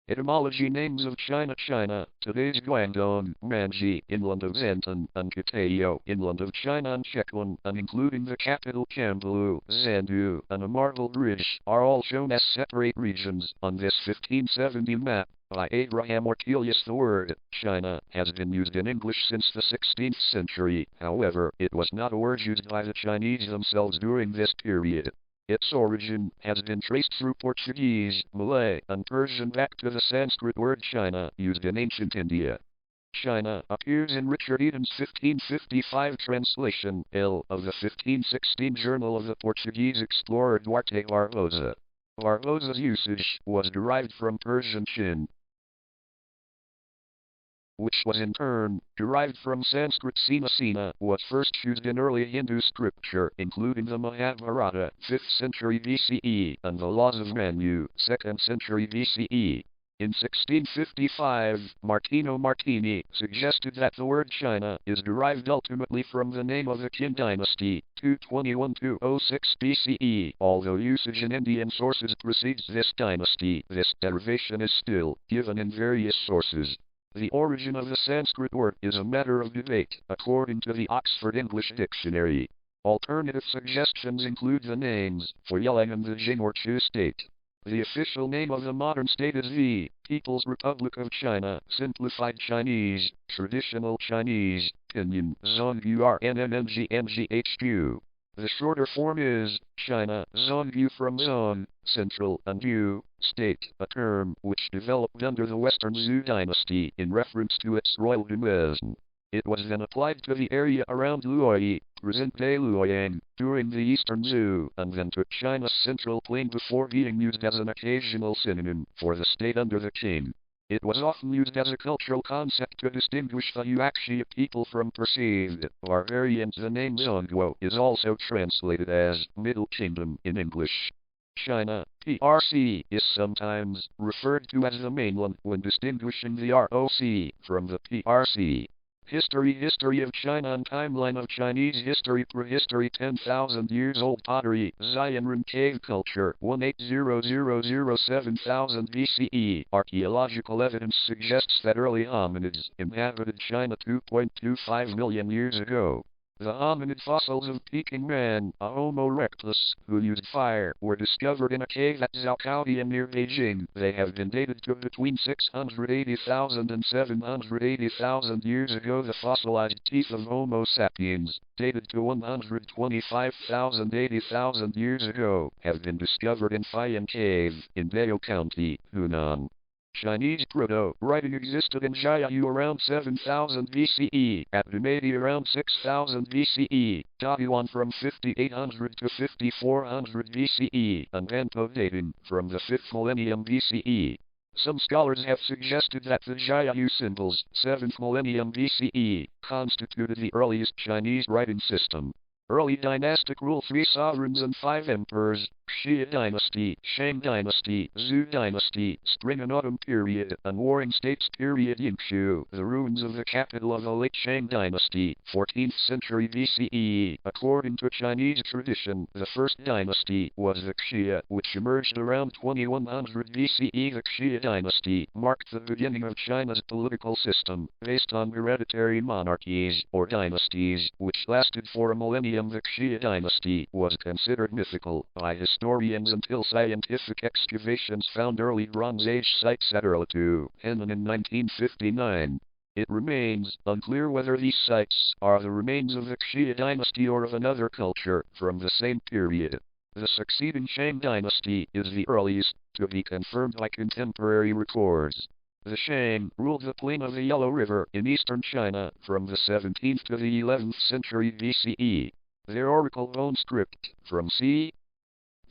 Etymology names of China. Today's Guangdong, Manji, inland of Zantan, and Kitayo, inland of China and Chequan, and including the capital Kambalu, Zandu, and a marble bridge, are all shown as separate regions on this 1570 map. By Abraham Ortelius, the word China has been used in English since the 16th century. However, it was not a word used by the Chinese themselves during this period. Its origin has been traced through Portuguese, Malay, and Persian back to the Sanskrit word China, used in ancient India. China appears in Richard Eden's 1555 translation, of the 1516 Journal of the Portuguese explorer Duarte Barbosa. Barbosa's usage was derived from Persian Chin, which was in turn derived from Sanskrit Sina, was first used in early Hindu scripture, including the Mahabharata, 5th century BCE, and the Laws of Manu, 2nd century BCE. In 1655, Martino Martini suggested that the word China is derived ultimately from the name of the Qin dynasty, 221–206 BCE. Although usage in Indian sources precedes this dynasty, this derivation is still given in various sources. The origin of the Sanskrit word is a matter of debate, according to the Oxford English Dictionary. Alternative suggestions include the names for Yelling and the Jing or Chu state. The official name of the modern state is the People's Republic of China, Simplified Chinese, Traditional Chinese, Pinyin, Zongyu RNNNGNGHQ. The shorter form is China, Zongyu from Zong, Central, and Yu, State, a term which developed under the Western Zhou dynasty in reference to its royal domain. It was then applied to the area around Luoyi, present-day Luoyang, during the Eastern Zhou, and then to China's central plain before being used as an occasional synonym for the state under the king. It was often used as a cultural concept to distinguish the Yuexia people from perceived barbarians. The name Zhongguo is also translated as Middle Kingdom in English. China, PRC, is sometimes referred to as the mainland when distinguishing the ROC from the PRC. History of China and timeline of Chinese history. Prehistory 10,000 years old pottery, Zionran cave culture 1800–7000 BCE. Archaeological evidence suggests that early hominids inhabited China 2.25 million years ago. The hominid fossils of Peking man, a Homo erectus, who used fire, were discovered in a cave at Zhaocaodian near Beijing. They have been dated to between 680,000 and 780,000 years ago. The fossilized teeth of Homo sapiens, dated to 125,000–80,000 years ago, have been discovered in Fayan Cave, in Beiyou County, Hunan. Chinese proto-writing existed in Jiayu around 7000 BCE, at Dumadi around 6000 BCE, Tahuan from 5800 to 5400 BCE, and Banto dating from the 5th millennium BCE. Some scholars have suggested that the Jiayu symbols, 7th millennium BCE, constituted the earliest Chinese writing system. Early dynastic rule: 3 sovereigns and 5 emperors, Xia dynasty, Shang dynasty, Zhou dynasty, spring and autumn period, and warring states period. Yingxu, the ruins of the capital of the late Shang dynasty, 14th century BCE. According to Chinese tradition, the first dynasty was the Xia, which emerged around 2100 BCE. The Xia dynasty marked the beginning of China's political system, based on hereditary monarchies, or dynasties, which lasted for a millennium. The Xia dynasty was considered mythical by historians until scientific excavations found early Bronze Age sites at Erlitou, Henan in 1959. It remains unclear whether these sites are the remains of the Xia dynasty or of another culture from the same period. The succeeding Shang dynasty is the earliest to be confirmed by contemporary records. The Shang ruled the plain of the Yellow River in eastern China from the 17th to the 11th century BCE. Their oracle bone script, from c.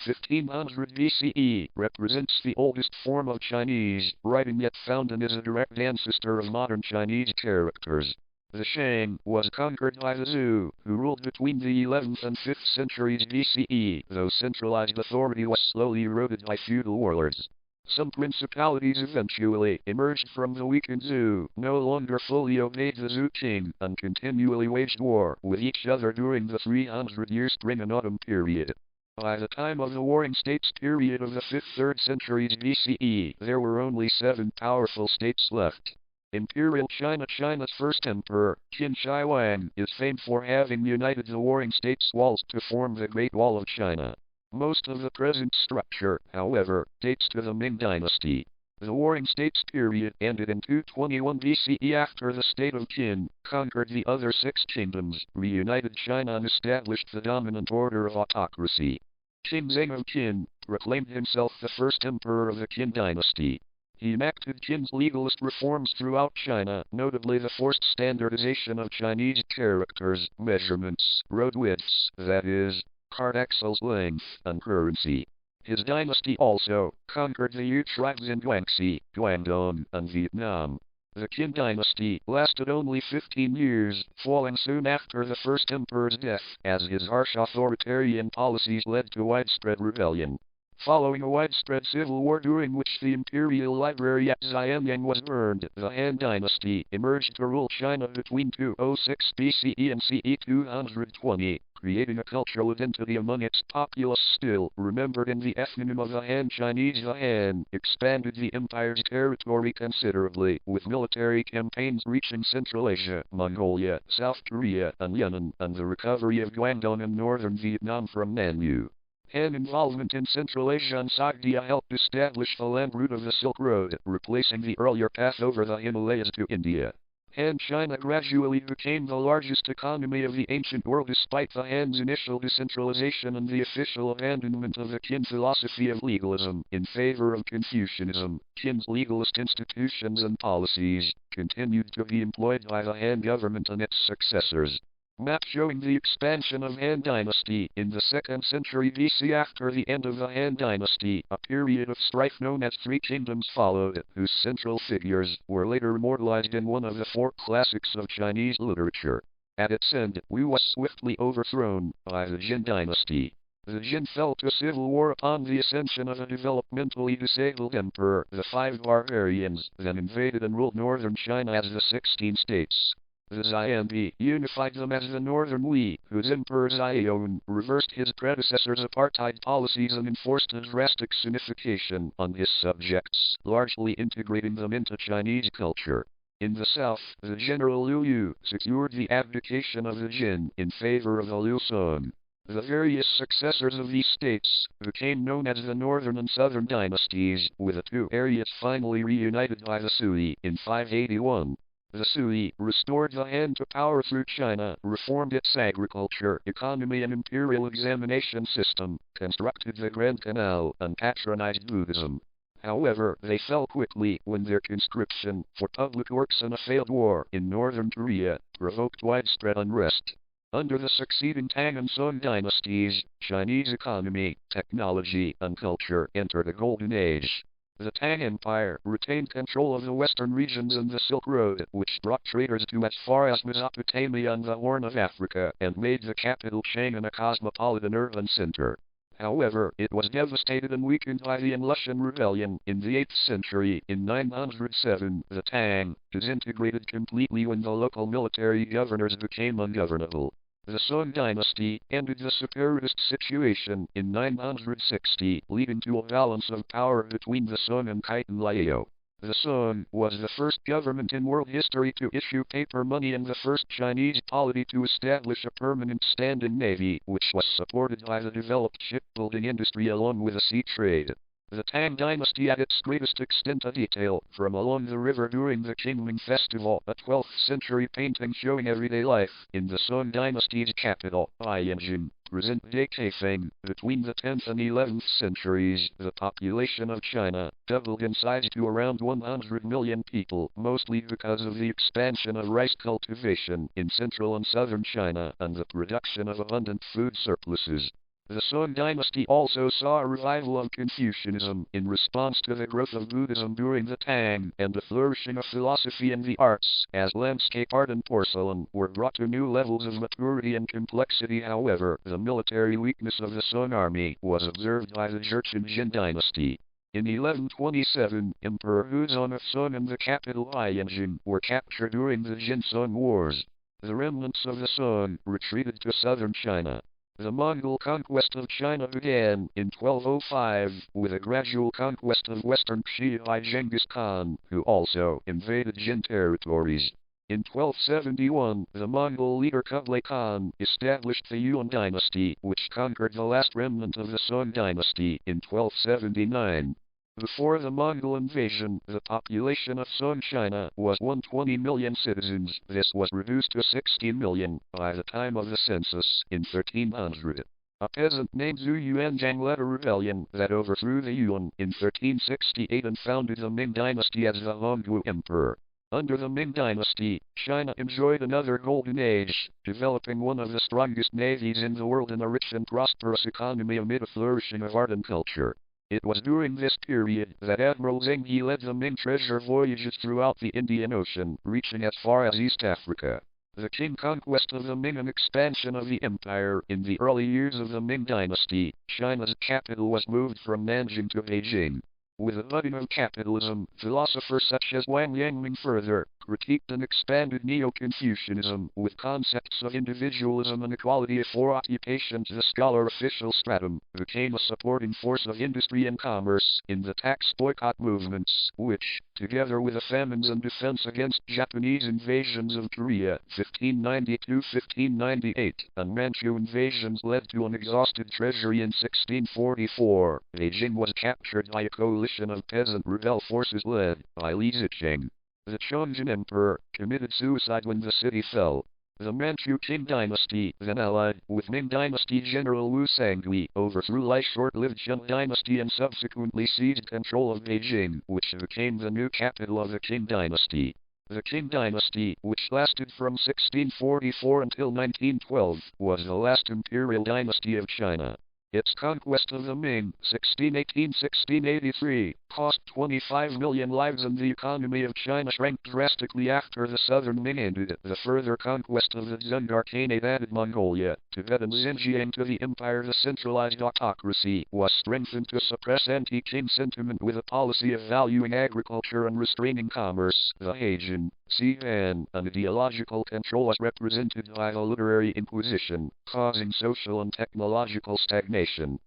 1500 BCE, represents the oldest form of Chinese writing yet found and is a direct ancestor of modern Chinese characters. The Shang was conquered by the Zhou, who ruled between the 11th and 5th centuries BCE, though centralized authority was slowly eroded by feudal warlords. Some principalities eventually emerged from the weakened Zhou, no longer fully obeyed the Zhou king, and continually waged war with each other during the 300-year spring and autumn period. By the time of the Warring States period of the 5th-3rd centuries BCE, there were only 7 powerful states left. Imperial China. China's first emperor, Qin Shi Huang, is famed for having united the Warring States' walls to form the Great Wall of China. Most of the present structure, however, dates to the Ming dynasty. The Warring States period ended in 221 BCE after the state of Qin conquered the other 6 kingdoms, reunited China and established the dominant order of autocracy. Qin Zheng of Qin proclaimed himself the first emperor of the Qin dynasty. He enacted Qin's legalist reforms throughout China, notably the forced standardization of Chinese characters, measurements, road widths, that is, cart axles length, and currency. His dynasty also conquered the Yu tribes in Guangxi, Guangdong, and Vietnam. The Qin dynasty lasted only 15 years, falling soon after the first emperor's death, as his harsh authoritarian policies led to widespread rebellion. Following a widespread civil war during which the imperial library at Xianyang was burned, the Han dynasty emerged to rule China between 206 BCE and CE 220, creating a cultural identity among its populace still remembered in the ethnonym of the Han Chinese. The Han expanded the empire's territory considerably, with military campaigns reaching Central Asia, Mongolia, South Korea, and Yunnan, and the recovery of Guangdong and northern Vietnam from Nanyu. Han involvement in Central Asia and Sogdia helped establish the land route of the Silk Road, replacing the earlier path over the Himalayas to India. Han China gradually became the largest economy of the ancient world despite the Han's initial decentralization and the official abandonment of the Qin philosophy of legalism in favor of Confucianism. Qin's legalist institutions and policies continued to be employed by the Han government and its successors. Map showing the expansion of Han dynasty in the 2nd century BC. After the end of the Han dynasty, a period of strife known as Three Kingdoms followed, whose central figures were later immortalized in one of the 4 classics of Chinese literature. At its end, Wu was swiftly overthrown by the Jin dynasty. The Jin fell to civil war upon the ascension of a developmentally disabled emperor. The 5 barbarians then invaded and ruled northern China as the 16 states. The Xianbi unified them as the Northern Li, whose emperor Xiaoyun reversed his predecessor's apartheid policies and enforced a drastic sinification on his subjects, largely integrating them into Chinese culture. In the south, the general Liu Yu secured the abdication of the Jin in favor of the Liu Song. The various successors of these states became known as the Northern and Southern dynasties, with the 2 areas finally reunited by the Sui in 581. The Sui restored the Han to power through China, reformed its agriculture, economy and imperial examination system, constructed the Grand Canal, and patronized Buddhism. However, they fell quickly when their conscription for public works and a failed war in northern Korea provoked widespread unrest. Under the succeeding Tang and Song dynasties, Chinese economy, technology, and culture entered a golden age. The Tang Empire retained control of the western regions and the Silk Road, which brought traders to as far as Mesopotamia and the Horn of Africa, and made the capital Chang'an a cosmopolitan urban center. However, it was devastated and weakened by the Lushan Rebellion in the 8th century. In 907, the Tang disintegrated completely when the local military governors became ungovernable. The Song dynasty ended the separatist situation in 960, leading to a balance of power between the Song and Khitan Liao. The Song was the first government in world history to issue paper money and the first Chinese polity to establish a permanent standing navy, which was supported by the developed shipbuilding industry along with a sea trade. The Tang dynasty at its greatest extent a detail from along the river during the Qingming festival, a 12th century painting showing everyday life in the Song dynasty's capital, Baiyangzhen, present-day Kaifeng. Between the 10th and 11th centuries, the population of China doubled in size to around 100 million people, mostly because of the expansion of rice cultivation in central and southern China and the production of abundant food surpluses. The Song dynasty also saw a revival of Confucianism in response to the growth of Buddhism during the Tang, and the flourishing of philosophy and the arts, as landscape art and porcelain were brought to new levels of maturity and complexity. However, the military weakness of the Song army was observed by the Jurchen Jin dynasty. In 1127, Emperor Huzong of Song and the capital Baiyangzhen were captured during the Jin-Song Wars. The remnants of the Song retreated to southern China. The Mongol conquest of China began in 1205 with a gradual conquest of western Xia by Genghis Khan, who also invaded Jin territories. In 1271, the Mongol leader Kublai Khan established the Yuan dynasty, which conquered the last remnant of the Song dynasty in 1279. Before the Mongol invasion, the population of Song China was 120 million citizens. This was reduced to 16 million by the time of the census in 1300. A peasant named Zhu Yuanzhang led a rebellion that overthrew the Yuan in 1368 and founded the Ming dynasty as the Hongwu Emperor. Under the Ming dynasty, China enjoyed another golden age, developing one of the strongest navies in the world and a rich and prosperous economy amid a flourishing of art and culture. It was during this period that Admiral Zheng He led the Ming treasure voyages throughout the Indian Ocean, reaching as far as East Africa. The Qing conquest of the Ming and expansion of the empire. In the early years of the Ming dynasty, China's capital was moved from Nanjing to Beijing. With the budding of capitalism, philosophers such as Wang Yangming further critiqued and expanded Neo-Confucianism with concepts of individualism and equality for occupations. The scholar official stratum became a supporting force of industry and commerce in the tax boycott movements, which, together with the famines and defense against Japanese invasions of Korea 1592-1598 and Manchu invasions, led to an exhausted treasury in 1644. Beijing was captured by a coalition of peasant rebel forces led by Li Zicheng. The Chongzhen Emperor committed suicide when the city fell. The Manchu Qing dynasty, then allied with Ming dynasty general Wu Sangui, overthrew Lai's short-lived Shun dynasty and subsequently seized control of Beijing, which became the new capital of the Qing dynasty. The Qing dynasty, which lasted from 1644 until 1912, was the last imperial dynasty of China. Its conquest of the Ming, 1618-1683, cost 25 million lives and the economy of China shrank drastically after the southern Ming ended. The further conquest of the Dzungar Khanate added Mongolia, Tibet and Xinjiang to the empire. The centralized autocracy was strengthened to suppress anti-Qing sentiment with a policy of valuing agriculture and restraining commerce. The Heijin, Sihan, and ideological control was represented by the literary inquisition, causing social and technological stagnation.